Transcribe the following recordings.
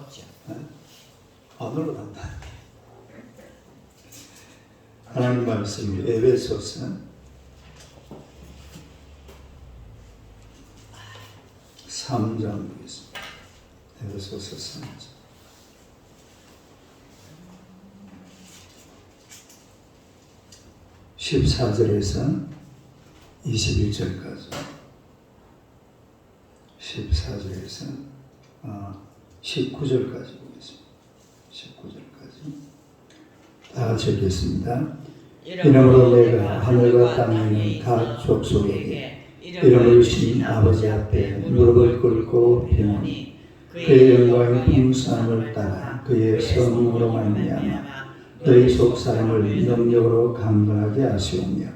없죠. 안으로 간다. 하나님 말씀이 에베소서 3장 보겠습니다. 에베소서 3장 14절에서 21절까지 14절에서 19절까지 보겠습니다. 19절까지 다 같이 읽겠습니다. 이러므로 내가 하늘과 땅에 있는 각 족속에게 이름을 주신 아버지 앞에 무릎을 꿇고 비노니 그의 영광의 풍성함을 따라 그의 성령으로 말미암아 너희 속 사람을 능력으로 강건하게 하시오며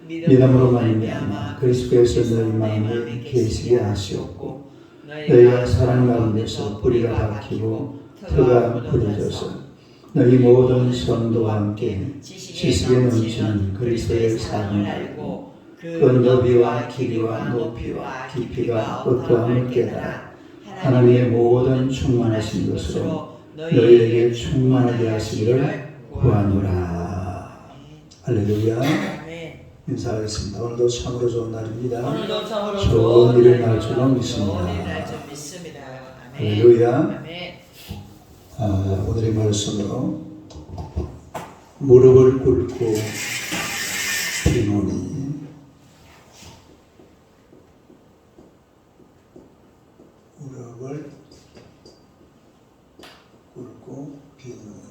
믿음으로 말미암아 그리스도께서 너희 마음에 계시게 하시옵고 너희가 사랑 가운데서 뿌리가 박히고 터가 부러져서 너희 모든 성도와 함께 지식에 넘치는 그리스도의 사랑을 알고 그 너비와 길이와 높이와 깊이가 어떠함을 깨달아 하나님의 모든 충만하신 것으로 너희에게 충만하게 하시기를 구하노라. 할렐루야. 인사하겠습니다. 오늘도 참으로 좋은 날입니다. 좋은 일을 날 줄로 믿습니다. 할렐루야. 오늘의 말씀으로 무릎을 꿇고 비노니 무릎을 꿇고 비노니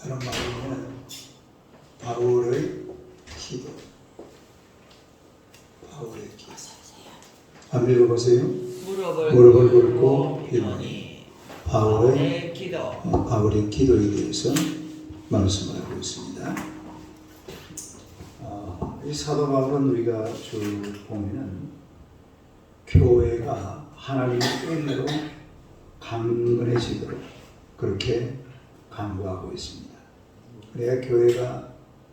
다른 말로는 바울의 기도. 바울의 기도. 한번 읽어보세요. 무릎을 꿇고 비노니 바울의 기도. 바울의 기도에 대해서 말씀을 하고 있습니다. 이 사도 바울은 우리가 쭉 보면은 교회가 하나님의 은혜로 강건해지도록 그렇게 강구하고 있습니다. 그래야 교회가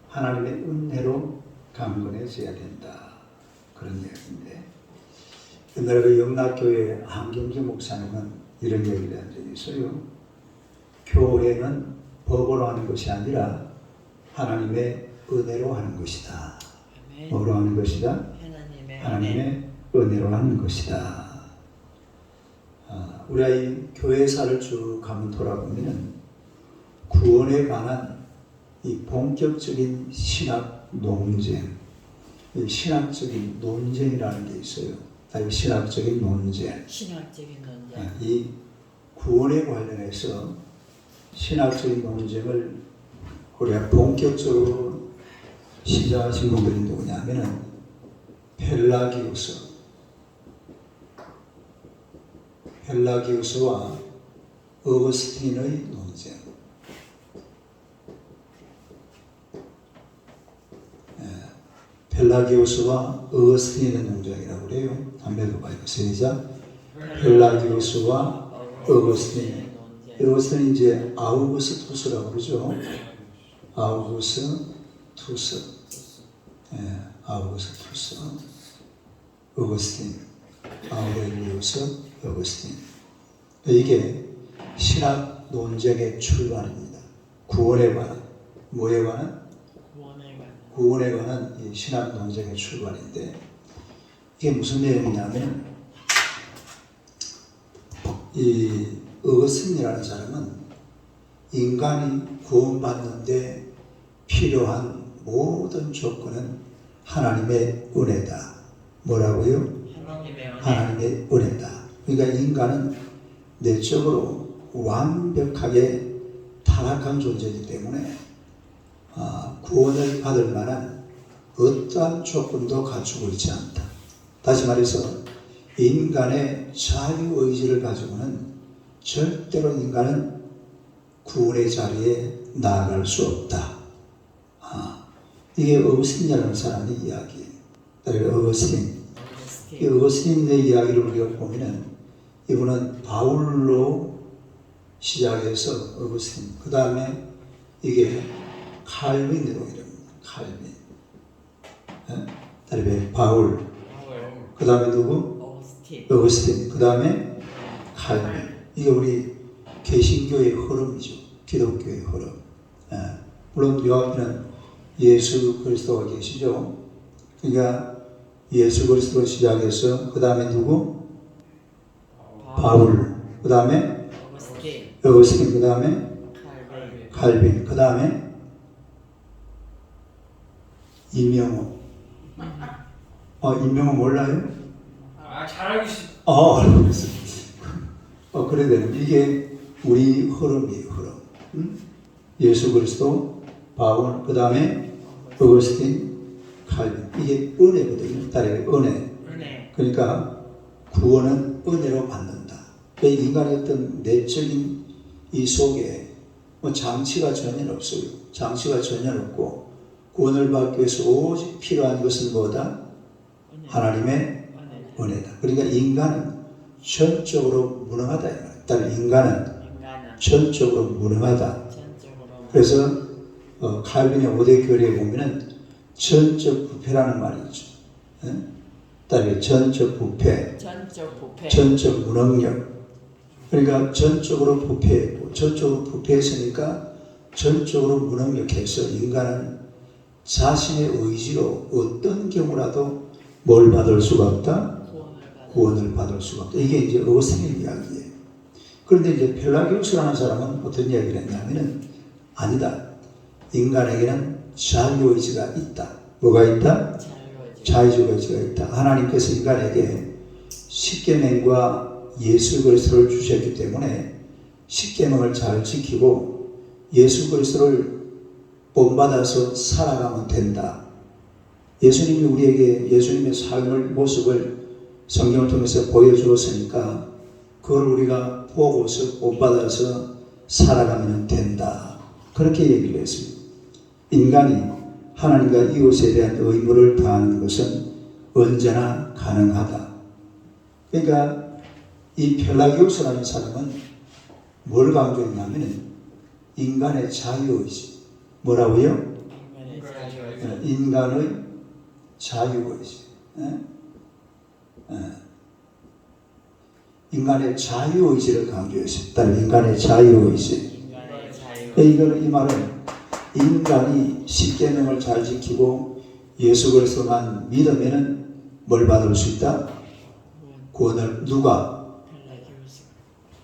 하나님의 은혜로 강건해져야 된다. 그런 이야기인데 옛날에 그 영락교회 한경재 목사님은 이런 얘기를 한 적이 있어요. 교회는 법으로 하는 것이 아니라 하나님의 은혜로 하는 것이다. 뭐로 하는 것이다? 하나님의 은혜로 하는 것이다. 우리가 이 교회사를 쭉 가면 돌아보면 구원에 관한 이 본격적인 신학 논쟁, 이 신학적인 논쟁이라는 게 있어요. 신학적인 논쟁. 이 구원에 관련해서 신학적인 논쟁을 우리가 본격적으로 시작하신 분들이 누구냐면은 펠라기우스와 어거스틴의 논쟁. 펠라기우스와 어거스틴의 논쟁이라고 그래요. 한번 읽어봐요. 시작. 펠라기우스와 어거스틴. 어거스틴이 이제 아우구스투스라고 그러죠. 아우구스투스. 아우구스투스. 어거스틴. 아우렐리우스 어거스틴. 이게 신학 논쟁의 출발입니다. 구원에 관한, 뭐에 관한? 구원에 관한 이 신학 논쟁의 출발인데 이게 무슨 내용이냐면 이 어거스틴이라는 사람은 인간이 구원받는데 필요한 모든 조건은 하나님의 은혜다. 뭐라고요? 하나님의 은혜다. 그러니까 인간은 내적으로 완벽하게 타락한 존재이기 때문에 구원을 받을 만한 어떠한 조건도 갖추고 있지 않다. 다시 말해서 인간의 자유의지를 가지고는 절대로 인간은 구원의 자리에 나아갈 수 없다. 이게 어거스틴이라는 사람의 이야기예요. 어거스틴. 이 어거스틴의 이야기를 우리가 보면은 이분은 바울로 시작해서 어거스틴, 그 다음에 이게 칼빈이라고 이럽니다. 칼빈. 다음에 바울. 그 다음에 누구? 어거스틴, 그 다음에 칼빈. 이게 우리 개신교의 흐름이죠. 기독교의 흐름. 물론 요 앞에는 예수 그리스도가 계시죠. 그러니까 예수 그리스도 시작해서 그 다음에 누구? 바울, 그 다음에 어거스틴, 그 다음에 칼빈, 그 다음에 임명호. 임명호 몰라요? 잘 알고 있어. 알고 있어요. 그래야 되는 이게 우리 흐름이에요, 흐름. 예수 그리스도, 바울, 그 다음에 어거스틴, 칼빈. 이게 은혜거든요. 딸의 은혜. 그러니까 구원은 은혜로 받는다. 인간의 어떤 내적인 이 속에 장치가 전혀 없어요. 장치가 전혀 없고 구원을 받기 위해서 오직 필요한 것은 뭐다? 하나님의 은혜다. 그러니까 인간은 전적으로 무능하다. 딸 인간은 전적으로 무능하다. 그래서 칼빈의 5대 교리에 보면은 전적 부패라는 말이 있죠. 딸이 전적 부패, 전적 무능력. 그러니까 전적으로 부패했고, 전적으로 부패했으니까 전적으로 무능력해서 인간은 자신의 의지로 어떤 경우라도 뭘 받을 수가 없다? 구원을 받을 수가 없다. 이게 이제 어거스틴의 이야기예요. 그런데 이제 펠라기우스라는 사람은 어떤 이야기를 했냐면은 아니다. 인간에게는 자유의지가 있다. 뭐가 있다? 자유의지가 있다. 하나님께서 인간에게 십계명과 예수 그리스도를 주셨기 때문에 십계명을 잘 지키고 예수 그리스도를 본받아서 살아가면 된다. 예수님이 우리에게 예수님의 삶을 모습을 성경을 통해서 보여주었으니까 그걸 우리가 보고서 본받아서 살아가면 된다. 그렇게 얘기를 했습니다. 인간이 하나님과 이웃에 대한 의무를 다하는 것은 언제나 가능하다. 그러니까 이 펠라기오스라는 사람은 뭘 강조했냐면 인간의 자유의지. 뭐라고요? 인간의 자유의지. 인간의 자유의지를 강조했어요. 따로 인간의 자유의지. 이 말은 인간이 십계명을 잘 지키고 예수 그리스도만 믿으면은 뭘 받을 수 있다? 구원을. 누가?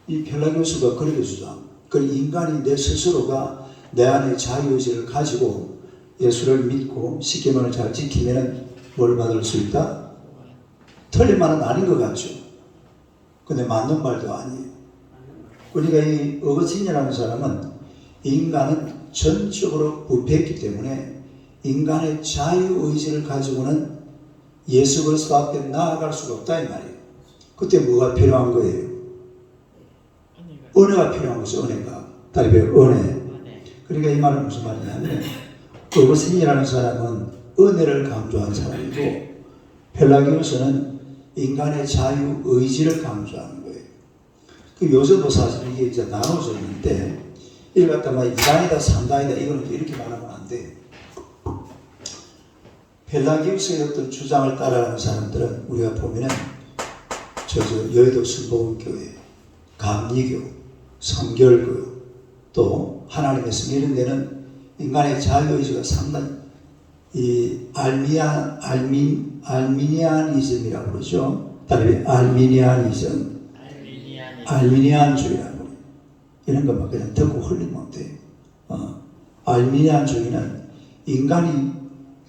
이 펠라기오스가 그렇게 주장. 그 인간이 내 스스로가 내 안에 자유의지를 가지고 예수를 믿고 십계명을 잘 지키면은 뭘 받을 수 있다? 틀린 말은 아닌 것 같죠. 근데 맞는 말도 아니에요. 그러니까 이 어거스틴이라는 사람은 인간은 전적으로 부패했기 때문에 인간의 자유의지를 가지고는 예수 그리스도 앞에 나아갈 수가 없다 이 말이에요. 그때 뭐가 필요한 거예요? 은혜가 필요한 거죠. 은혜가. 다리배 은혜. 그러니까 이 말은 무슨 말이냐면 어거스틴이라는 사람은 은혜를 강조한 사람이고 펠라기오스는 인간의 자유의지를 강조하는 거예요. 그 요즘도 사실 이게 이제 나눠져 있는데 이를 갖다 막 2단이다 3단이다 이거는 이렇게 말하면 안 돼요. 펠라기우스의 어떤 주장을 따라가는 사람들은 우리가 보면은 여의도 순복음교회, 감리교, 성결교 또 하나님의 성 이런 데는 인간의 자유의지가 상당히 이 알미니안이즘이라고 그러죠. 다른 알미니안이즘, 알미니안주의라고 이런 것만 그냥 듣고 흘리면 돼요. 알미니안주의는 인간이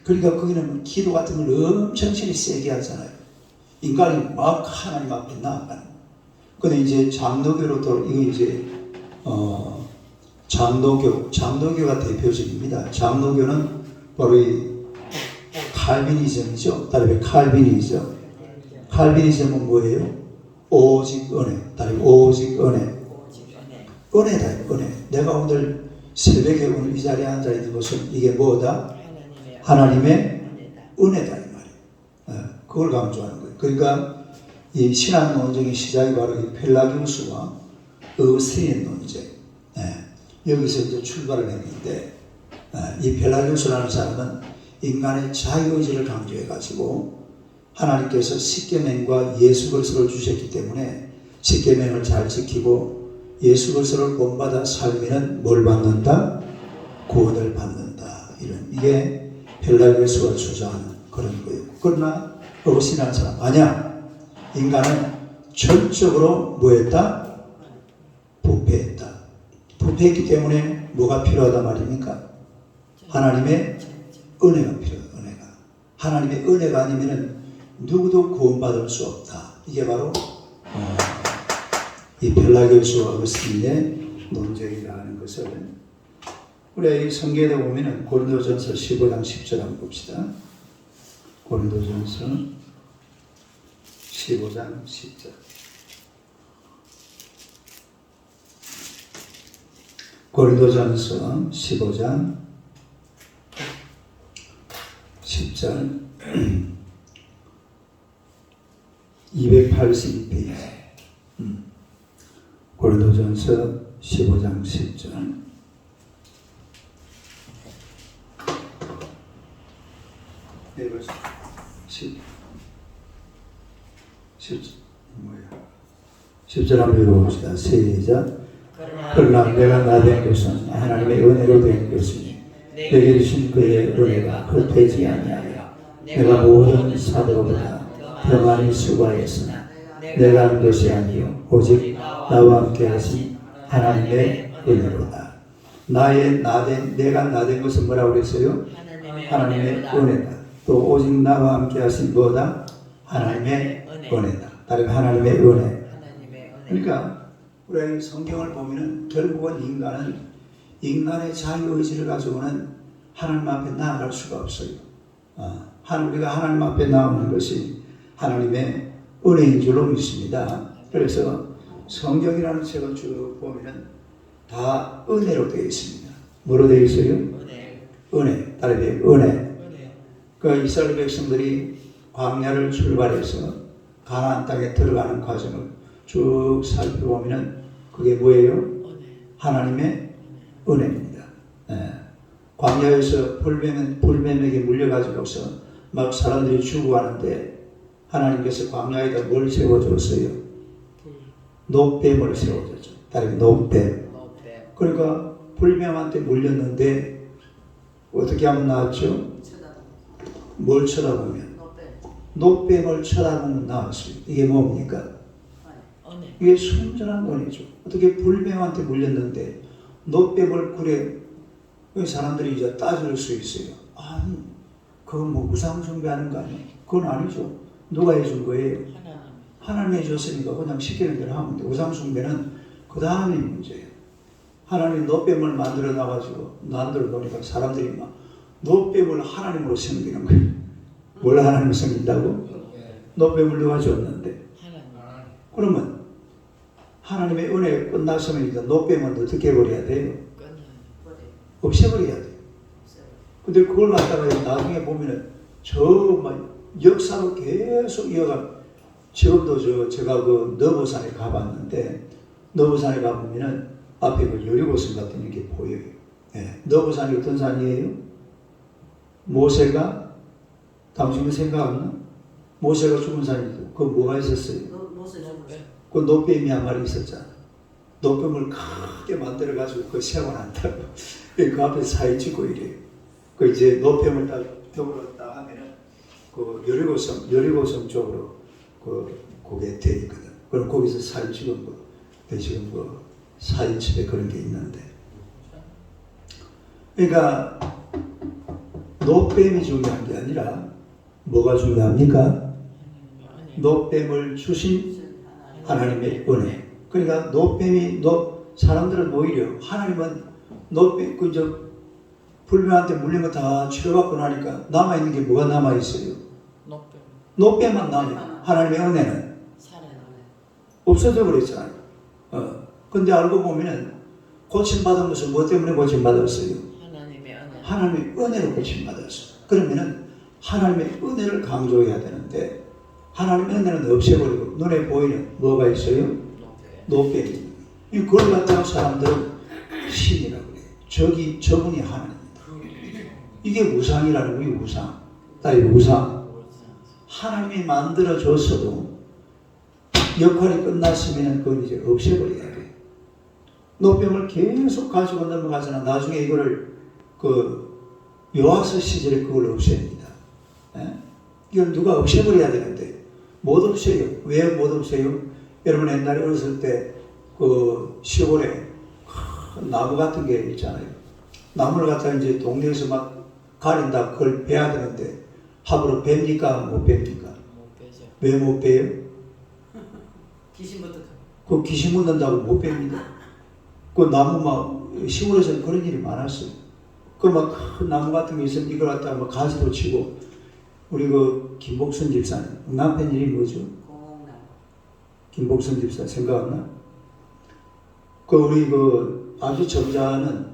그러니까 거기는 기도 같은 걸 엄청 세게 하잖아요. 인간이 막 하나님 앞에 나아가는. 근데 이제 장로교로도 이거 이제 장로교가 대표적입니다. 장로교는 바로 이 칼비니즘이죠. 다른 칼비니즘. 칼비니즘은 뭐예요? 오직 은혜. 다른 오직 은혜. 은혜다. 은혜. 내가 오늘 새벽에 오늘 이 자리에 앉아 있는 것은 이게 뭐다? 하나님의 은혜다 이 말이에요. 그걸 강조하는 거예요. 그러니까 이 신학 논쟁의 시작이 바로 이 펠라기우스와 어거스틴의 논쟁. 여기서 이제 출발을 했는데 이 펠라기우스라는 사람은 인간의 자유의지를 강조해가지고 하나님께서 십계명과 예수 그리스도를 주셨기 때문에 십계명을 잘 지키고 예수 그리스도를 본받아 살면은 뭘 받는다? 구원을 받는다. 이게 헬라교수가 주장하는 그런 거예요. 그러나 어신한 사람 아니야. 인간은 전적으로 뭐했다? 부패했다. 부패했기 때문에 뭐가 필요하단 말입니까? 하나님의 은혜가 필요하다. 은혜가. 하나님의 은혜가 아니면은 누구도 구원받을 수 없다. 이게 바로 이 펠라교수와 어거스틴의 논쟁이라는 것을 우리 성경에 보면은 고린도전서 15장 10절 한번 봅시다. 고린도전서 15장 10절. 고린도전서 15장 10절 282페이지. 고린도전서 15장 10절. 네, 벌써 10절 한번 읽어봅시다. 시작. 그러나 내가 나된 것은 하나님의 은혜로 된 것이니 내게 주신 그의 은혜가 헛되지 아니하여 내가 모든 사도보다 더 많이 수고하였으나 내가 한 것이 아니요 오직 나와 함께 하신 하나님의 은혜로다. 내가 나된 것은 뭐라고 그랬어요? 하나님의 은혜다. 또 오직 나와 함께 하신 뭐다? 하나님의 은혜다. 다른 하나님의 은혜. 그러니까 우리 성경을 보면은 결국은 인간의 자유의지를 가지고는 하나님 앞에 나아갈 수가 없어요. 우리가 하나님 앞에 나오는 것이 하나님의 은혜인 줄로 믿습니다. 그래서 성경이라는 책을 쭉 보면은 다 은혜로 되어 있습니다. 뭐로 되어 있어요? 은혜. 다른 은혜. 그 이스라엘 백성들이 광야를 출발해서 가나안 땅에 들어가는 과정을 쭉 살펴보면은 그게 뭐예요? 하나님의 은혜입니다. 네. 광야에서 불뱀에게 물려가지고서 막 사람들이 죽어가는데 하나님께서 광야에다 뭘 세워줬어요? 노뱀을 세워줬죠. 다른 노뱀. 그러니까 불뱀한테 물렸는데 어떻게 하면 나왔죠? 뭘 쳐다보면? 노뱀을 쳐다보면 나왔어요. 이게 뭡니까? 이게 순전한 은혜죠. 어떻게 불뱀한테 물렸는데 노뱀을 그래 사람들이 이제 따질 수 있어요. 아니 그건 뭐 우상 숭배하는 거 아니에요? 그건 아니죠. 누가 해준 거예요? 하나님이 해줬으니까 그냥 시키는 대로 하면 돼. 우상 숭배는 그 다음이 문제예요. 하나님 노뱀을 만들어 놓으니까 사람들이 막 노뱀을 하나님으로 섬기는 거예요. 뭘 하나님을 섬긴다고? 노뱀을 누가 줬는데? 그러면 하나님의 은혜가 끝났으면 이제 노뱀은 어떻게 해버려야 돼요? 없애버려야 돼요. 근데 그걸 갖다가 나중에 보면은 막 역사로 계속 이어가. 지금도 제가 그 너보산에 가봤는데 너보산에 가보면은 앞에 그 여리고성 같은 게 보여요. 네. 너보산이 어떤 산이에요? 모세가 당신은 생각하나? 모세가 죽은 산이죠. 그 뭐가 있었어요? 그 노뱀이 한 마리 있었잖아. 노뱀을 크게 만들어가지고 그 세워놨다고. 그 앞에 사진 찍고 이래요. 그 이제 노뱀을 딱 벽으로 딱 하면은 그 여리고성 쪽으로 그게 돼 있거든. 그럼 거기서 사진 찍은 거. 지금 그 사진첩에 그런 게 있는데. 그러니까 노뱀이 중요한 게 아니라 뭐가 중요합니까? 노뱀을 주신 하나님의 은혜. 그러니까 사람들은 오히려 하나님은 불뱀한테 물린 거 다 치료받고 나니까 남아있는 게 뭐가 남아있어요? 노뱀만 남아요. 하나님의 은혜는 없어져 버렸잖아요. 근데 알고 보면은 고침받은 것은 뭐 때문에 고침받았어요? 하나님의 은혜로 고침받았어요. 그러면은 하나님의 은혜를 강조해야 되는데 하나님의 은혜는 없애버리고 눈에 보이는 뭐가 있어요? 노뱀이. 그걸 갖다가 사람들은 신이라고 그래요. 저분이 하나님입니다. 이게 우상이라는 거예요. 우상. 우상. 하나님이 만들어줬어도 역할이 끝났으면 그건 이제 없애버려야 돼. 노병을 계속 가지고 넘어가잖아. 나중에 이거를 요아스 시절에 그걸 없앱니다. 예? 이건 누가 없애버려야 되는데 못 없애요. 왜 못 없애요? 여러분 옛날에 어렸을 때 시골에 큰 나무 같은 게 있잖아요. 나무를 갖다 이제 동네에서 막 가린다 그걸 베야 되는데 합으로 뺍니까? 못 뺍니까? 못 빼죠. 왜 못 빼요? 귀신부터 그 귀신 묻는다고 못 뺍니다. 그 나무 막 시골에서는 그런 일이 많았어요. 그 막 큰 나무 같은 게 있으면 이걸 갖다가 막 가지도 치고 우리 김복순 집사님 남편 이름이 뭐죠? 공홍나무. 김복순 집사 생각 안 나? 우리 아주 점잖은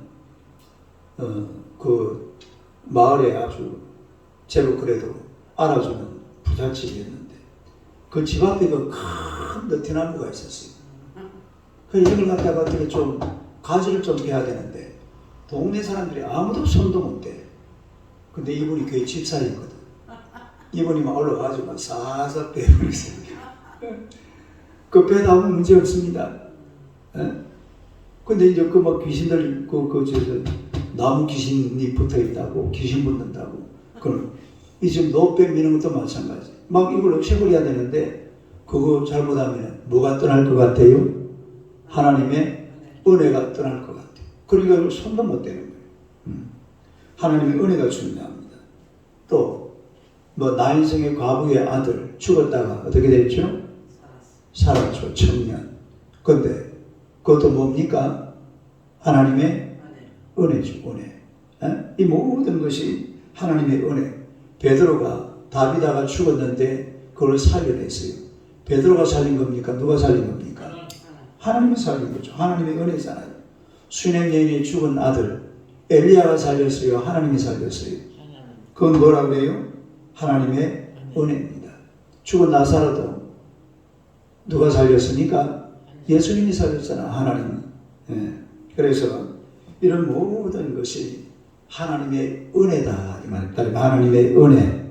마을에 아주 제법 그래도 알아주는 부잣집이었는데 그 집 앞에 큰 느티나무가 있었어요. 그래서 이걸 갖다가 어떻게 좀 가지를 좀 해야 되는데 동네 사람들이 아무도 손도 못 대. 근데 이분이 교회 집사였거든. 이분이 막 올라가지고 막 사서 빼버렸어요. 그 빼다 보면 문제 없습니다. 예? 근데 이제 막 귀신들 나무 귀신이 붙어 있다고 귀신 붙는다고. 그럼 이 지금 노빼 미는 것도 마찬가지. 막 이걸 없애버려야 되는데 그거 잘못하면 뭐가 떠날 것 같아요? 하나님의 은혜가 떠날 것 같아요. 그러니까 손도 못 대는 거예요. 하나님의 은혜가 중요합니다. 또 나인성의 과부의 아들 죽었다가 어떻게 됐죠? 살았죠. 청년. 근데 그것도 뭡니까? 하나님의 은혜죠. 은혜. 이 모든 것이 하나님의 은혜. 베드로가 다비다가 죽었는데 그걸 살려냈어요. 베드로가 살린 겁니까? 누가 살린 겁니까? 하나님이 살린 거죠. 하나님의 은혜잖아요. 수냄 여인이 죽은 아들 엘리야가 살렸어요. 하나님이 살렸어요. 그건 뭐라고 해요? 하나님의 은혜입니다. 죽은 나사로도 누가 살렸습니까? 예수님이 살렸잖아. 하나님. 예. 그래서 이런 모든 것이 하나님의 은혜다 이 말입니다. 하나님의 은혜.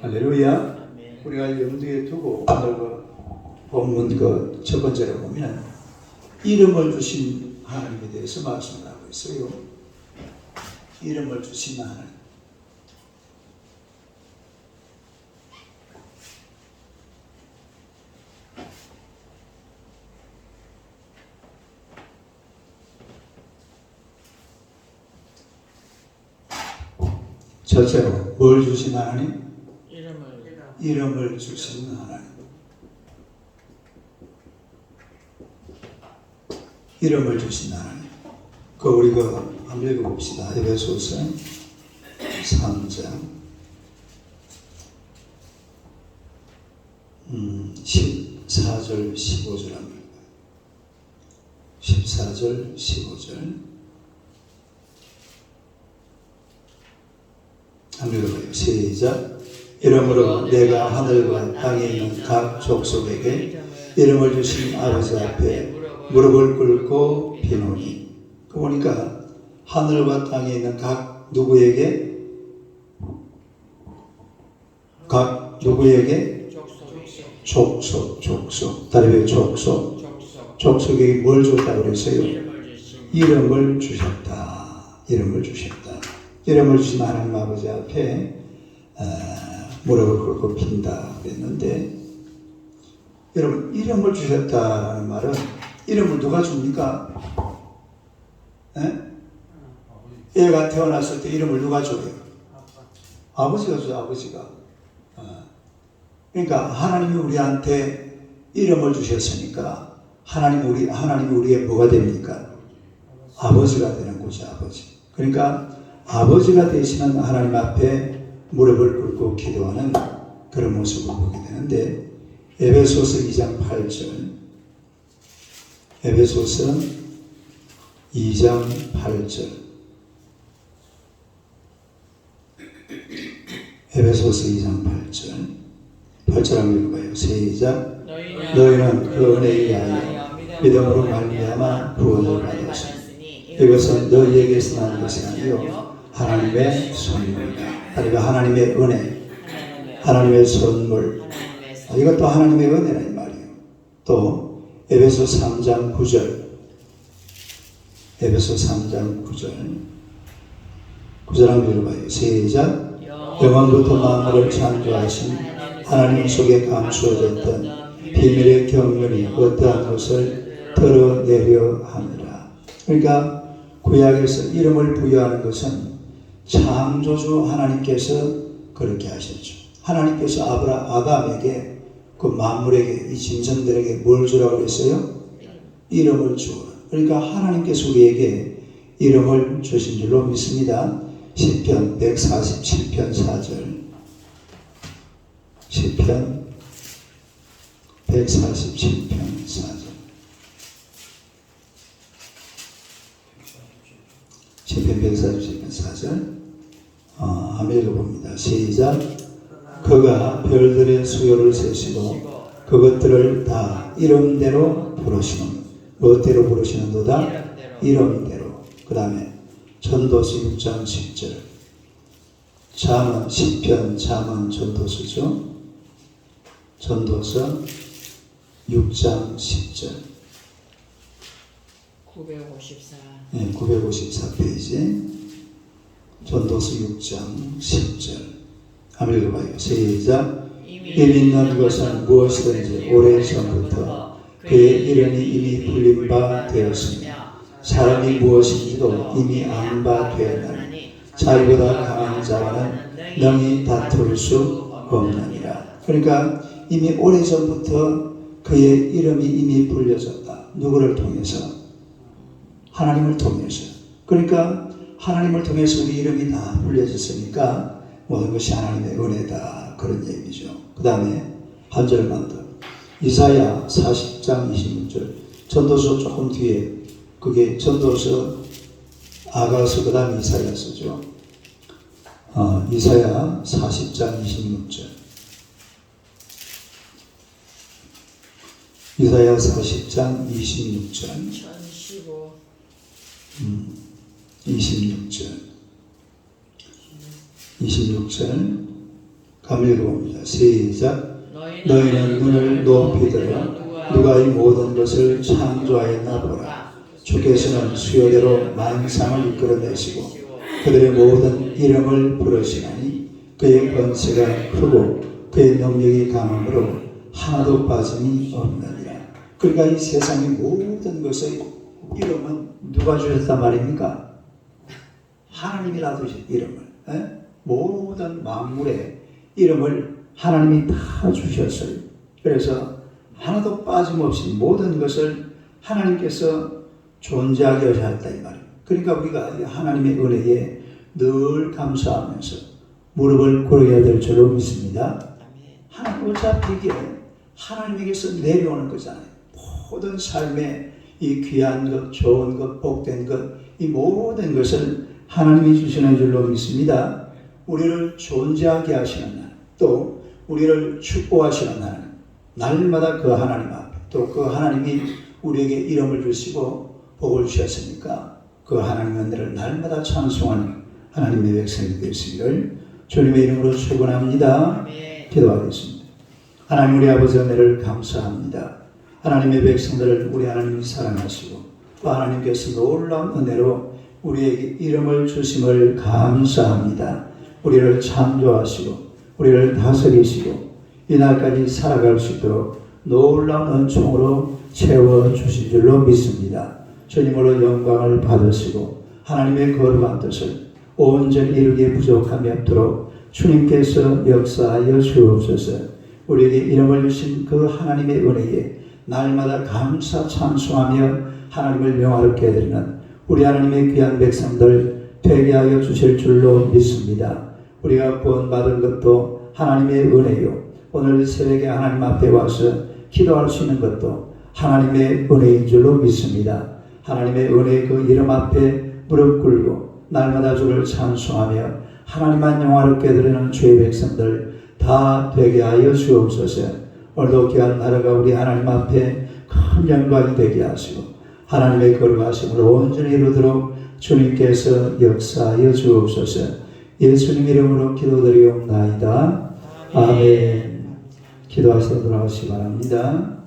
할렐루야. 우리가 염두에 두고 오늘 본문 첫 번째로 보면 이름을 주신 하나님에 대해서 말씀을 하고 있어요. 이름을 주신 하나님. 첫째로 뭘 주신 하나님? 이름을 주신 하나님. 이름을 주신 하나님. 우리가 한번 읽어봅시다. 에베소서 3장 14절 15절 합니다. 14절 15절 한번 읽어봐요. 시작. 이러므로 내가 하늘과 땅에 있는 각 족속에게 이름을 주신 아버지 앞에 무릎을 꿇고 비노니. 보니까 하늘과 땅에 있는 각 누구에게? 각 누구에게? 족속. 다리에 족속. 족속에게 뭘 줬다고 그랬어요? 이름을 주셨다. 이름을 주셨다. 이름을 주신 하나님 아버지 앞에 무릎을 꿇고 빈다 그랬는데, 여러분 이름을 주셨다라는 말은 이름을 누가 줍니까? 애가 태어났을 때 이름을 누가 줘요? 아버지가 줘요. 아버지가. 그러니까 하나님이 우리한테 이름을 주셨으니까 하나님이 우리의 뭐가 됩니까? 아버지가 되는 거죠. 아버지. 그러니까 아버지가 되시는 하나님 앞에 무릎을 꿇고 기도하는 그런 모습을 보게 되는데, 에베소서 2장 8절. 에베소서 2장 8절. 에베소서 2장 8절. 8절 한번 읽어봐요. 시작. 너희는 그 은혜에 의하여 믿음으로 말미암아 구원을 받았으니 이것은 너희에게서 난 것이 아니요 하나님의 선물이다. 그러니까 하나님의 은혜. 하나님의 선물. 이것도 하나님의 은혜라 이 말이에요. 또 에베소 3장 9절. 에베소 3장 9절. 9절 한번 읽어봐요. 시작. 영원부터 만물을 창조하신 하나님 속에 감추어졌던 비밀의 경륜이 어떠한 것을 드러내려 함이라. 그러니까 구약에서 이름을 부여하는 것은 창조주 하나님께서 그렇게 하셨죠. 하나님께서 아담에게 그 만물에게 이 짐승들에게 뭘 주라고 했어요? 이름을 주어라. 그러니까 하나님께서 우리에게 이름을 주신 줄로 믿습니다. 시편 147편 4절. 시편 147편 4절. 시편 147편 4절. 한번 읽어봅니다. 시작. 그가 별들의 수요를 세시고 그것들을 다 이름대로 부르시는. 무엇대로 부르시는도다? 이름대로. 그 다음에 전도서 6장 10절. 잠언 시편 잠언 전도서죠. 전도서 6장 10절. 954. 네, 954페이지. 전도서 6장 10절. 한번 읽어봐요. 시작. 이미 있는 것은 무엇이든지 오래전부터 그의 이름이 이미 불린 바 되었으며 사람이 무엇인지도 이미 안 바 되었나니 자기보다 강한 자와는 능히 다툴 수 없느니라. 그러니까 이미 오래전부터 그의 이름이 이미 불려졌다. 누구를 통해서? 하나님을 통해서. 그러니까 하나님을 통해서 우리 이름이 다 불려졌으니까 모든 것이 하나님의 은혜다. 그런 얘기죠. 그 다음에 한 절만 더. 이사야 40장 26절. 전도서 조금 뒤에 그게 전도서 아가서 그 다음 이사야서죠. 이사야 40장 26절. 이사야 40장 26절. 1015. 26절. 26절. 한번 읽어봅니다. 시작. 너희는 눈을 높이 들어 누가 이 모든 것을 창조하였나 보라. 주께서는 수요대로 만상을 이끌어내시고 그들의 모든 이름을 부르시나니 그의 권세가 크고 그의 능력이 강함으로 하나도 빠짐이 없느니라. 그러니까 이 세상의 모든 것의 이름은 누가 주셨단 말입니까? 하나님이 다 주신 이름을. 모든 만물의 이름을 하나님이 다 주셨어요. 그래서 하나도 빠짐없이 모든 것을 하나님께서 존재하게 하셨다 이 말이에요. 그러니까 우리가 하나님의 은혜에 늘 감사하면서 무릎을 꿇어야 될 줄로 믿습니다. 하나님 어차피 이게 하나님에게서 내려오는 거잖아요. 모든 삶의 이 귀한 것, 좋은 것, 복된 것, 이 모든 것을 하나님이 주시는 줄로 믿습니다. 우리를 존재하게 하시는 하나님, 또 우리를 축복하시는 하나님, 날마다 그 하나님 앞에 또 그 하나님이 우리에게 이름을 주시고 복을 주셨으니까 그 하나님의 은혜를 날마다 찬송하는 하나님의 백성이 되시기를 주님의 이름으로 축원합니다. 기도하겠습니다. 하나님 우리 아버지 은혜를 감사합니다. 하나님의 백성들을 우리 하나님이 사랑하시고 또 하나님께서 놀라운 은혜로 우리에게 이름을 주심을 감사합니다. 우리를 창조하시고 우리를 다스리시고 이날까지 살아갈 수 있도록 놀라운 은총으로 채워주신 줄로 믿습니다. 주님으로 영광을 받으시고 하나님의 거룩한 뜻을 온전히 이루기에 부족함이 없도록 주님께서 역사하여 주옵소서. 우리에게 이름을 주신 그 하나님의 은혜에 날마다 감사 찬송하며 하나님을 명화롭게 해드리는 우리 하나님의 귀한 백성들 되게 하여 주실 줄로 믿습니다. 우리가 구원받은 것도 하나님의 은혜요. 오늘 새벽에 하나님 앞에 와서 기도할 수 있는 것도 하나님의 은혜인 줄로 믿습니다. 하나님의 은혜의 그 이름 앞에 무릎 꿇고 날마다 주를 찬송하며 하나님만 영화롭게 드리는 주의 백성들 다 되게 하여 주옵소서. 오늘도 귀한 나라가 우리 하나님 앞에 큰 영광이 되게 하시고 하나님의 거룩하심을 온전히 이루도록 주님께서 역사하여 주옵소서. 예수님 이름으로 기도드리옵나이다. 아멘. 기도하시고 돌아오시기 바랍니다.